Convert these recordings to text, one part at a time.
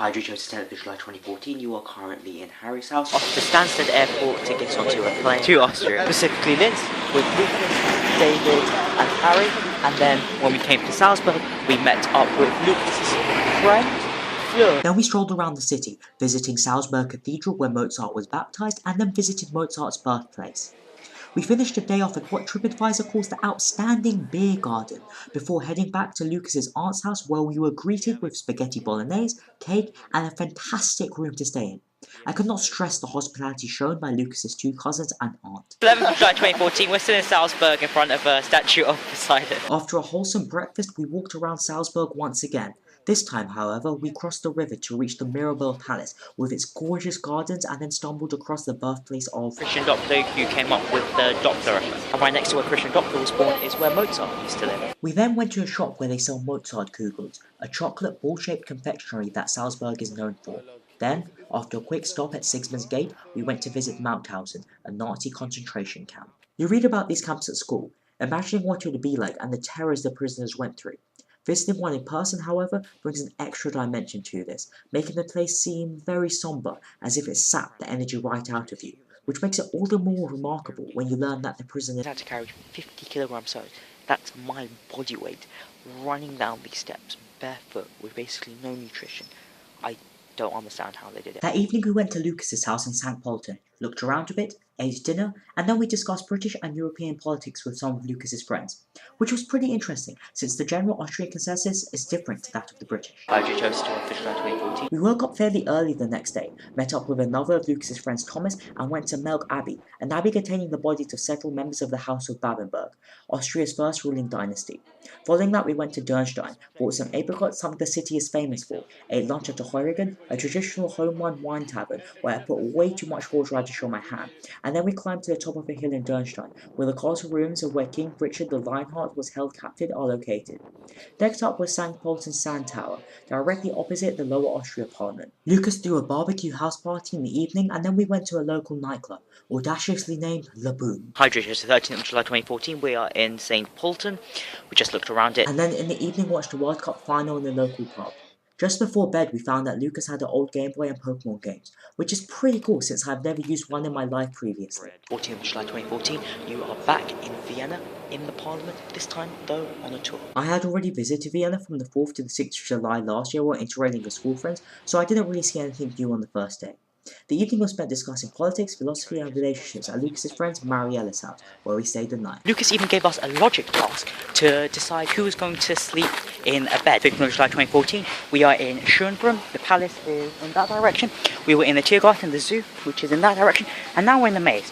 Hi, Joe's 10th of July 2014. You are currently in Harry's house off the Stansted Airport to get onto a plane to Austria. Specifically this, with Lukas, David and Harry. And then when we came to Salzburg, we met up with Lucas's friend, Fleur. Then we strolled around the city, visiting Salzburg Cathedral where Mozart was baptized, and then visited Mozart's birthplace. We finished the day off at what TripAdvisor calls the outstanding beer garden, before heading back to Lucas's aunt's house where we were greeted with spaghetti bolognese, cake, and a fantastic room to stay in. I could not stress the hospitality shown by Lucas's two cousins and aunt. 11th of July 2014, we're still in Salzburg in front of a statue of Poseidon. After a wholesome breakfast, we walked around Salzburg once again. This time, however, we crossed the river to reach the Mirabell Palace with its gorgeous gardens and then stumbled across the birthplace of Christian Doppler, who came up with the Doppler effect. And right next to where Christian Doppler was born is where Mozart used to live. We then went to a shop where they sell Mozart Kugels, a chocolate ball-shaped confectionery that Salzburg is known for. Then, after a quick stop at Sigismund's Gate, we went to visit Mauthausen, a Nazi concentration camp. You read about these camps at school, imagining what it would be like and the terrors the prisoners went through. Visiting one in person, however, brings an extra dimension to this, making the place seem very somber, as if it sapped the energy right out of you, which makes it all the more remarkable when you learn that the prisoners had to carry 50 kilograms, so that's my body weight, running down these steps, barefoot, with basically no nutrition. I don't understand how they did it. That evening we went to Lucas's house in St. Polten, looked around a bit, ate dinner, and then we discussed British and European politics with some of Lucas's friends, which was pretty interesting since the general Austrian consensus is different to that of the British. We woke up fairly early the next day, met up with another of Lucas's friends, Thomas, and went to Melk Abbey, an abbey containing the bodies of several members of the House of Babenberg, Austria's first ruling dynasty. Following that we went to Dürnstein, bought some apricots, something the city is famous for, ate lunch at the Heurigen, a traditional home-run wine tavern where I put way too much horseradish on my ham, and then we climbed to the top of a hill in Dürnstein, where the castle rooms of where King Richard the Lionheart was held captive are located. Next up was St. Polten's Sand Tower, directly opposite the Lower Austria Parliament. Lucas threw a barbecue house party in the evening, and then we went to a local nightclub, audaciously named Le Boom. Hi, it's the 13th of July 2014. We are in St. Polten. We just looked around it. And then in the evening watched the World Cup final in the local pub. Just before bed, we found that Lucas had an old Game Boy and Pokemon games, which is pretty cool since I've never used one in my life previously. 14th of July 2014, you are back in Vienna, in the Parliament, this time though on a tour. I had already visited Vienna from the 4th to the 6th of July last year while interrailing with school friends, so I didn't really see anything new on the first day. The evening was spent discussing politics, philosophy and relationships at Lucas's friend Mariella's house, where we stayed the night. Lucas even gave us a logic task to decide who was going to sleep in a bed. 15th of July 2014, we are in Schönbrunn, the palace is in that direction. We were in the Tiergarten, the zoo, which is in that direction, and now we're in the maze.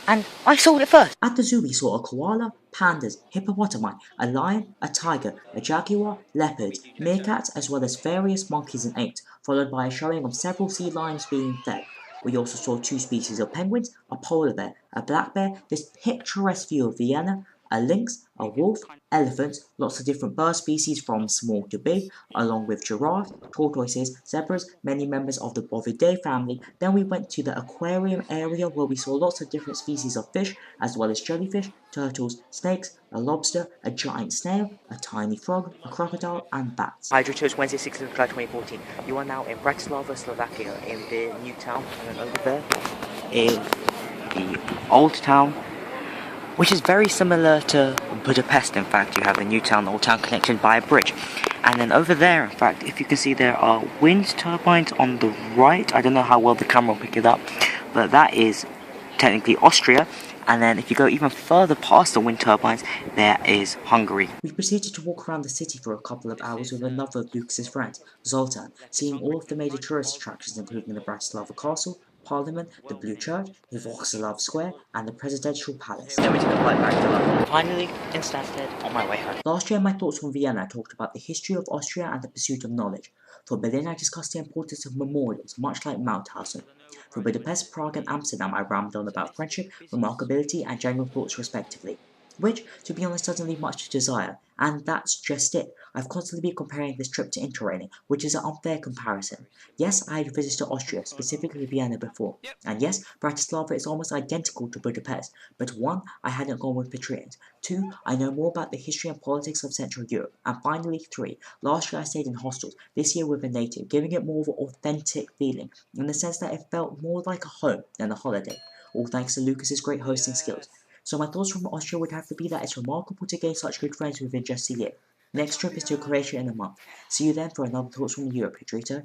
And I saw it first. At the zoo we saw a koala, pandas, hippopotami, a lion, a tiger, a jaguar, leopards, meerkats, as well as various monkeys and apes, followed by a showing of several sea lions being fed. We also saw two species of penguins, a polar bear, a black bear, this picturesque view of Vienna, a lynx, a wolf, elephants, lots of different bird species from small to big, along with giraffes, tortoises, zebras, many members of the Bovidae family. Then we went to the aquarium area where we saw lots of different species of fish, as well as jellyfish, turtles, snakes, a lobster, a giant snail, a tiny frog, a crocodile, and bats. Hydrotoast Wednesday, 6th of July 2014. You are now in Bratislava, Slovakia, in the new town, and then over there is the old town, which is very similar to Budapest. In fact, you have the new town, the old town connected by a bridge. And then over there, in fact, if you can see, there are wind turbines on the right. I don't know how well the camera will pick it up, but that is technically Austria. And then if you go even further past the wind turbines, there is Hungary. We proceeded to walk around the city for a couple of hours with another of Lucas's friends, Zoltan, seeing all of the major tourist attractions including the Bratislava Castle, Parliament, the Blue Church, the Vauxhall Square, and the Presidential Palace. Then we took a flight back to London. Finally, in Stansted, on my way home. Last year, in my thoughts from Vienna, I talked about the history of Austria and the pursuit of knowledge. For Berlin, I discussed the importance of memorials, much like Mauthausen. For Budapest, Prague, and Amsterdam, I rambled on about friendship, remarkability, and general thoughts respectively. Which, to be honest, doesn't leave much to desire, and that's just it. I've constantly been comparing this trip to Interrailing, which is an unfair comparison. Yes, I had visited Austria, specifically Vienna before, and yes, Bratislava is almost identical to Budapest, but 1. I hadn't gone with Petreans, 2. I know more about the history and politics of Central Europe, and finally 3. Last year I stayed in hostels, this year with a native, giving it more of an authentic feeling, in the sense that it felt more like a home than a holiday, all thanks to Lucas's great hosting skills. So my thoughts from Austria would have to be that it's remarkable to gain such good friends within just a year. Next trip is to Croatia in a month. See you then for another Thoughts from Europe, Pedrito.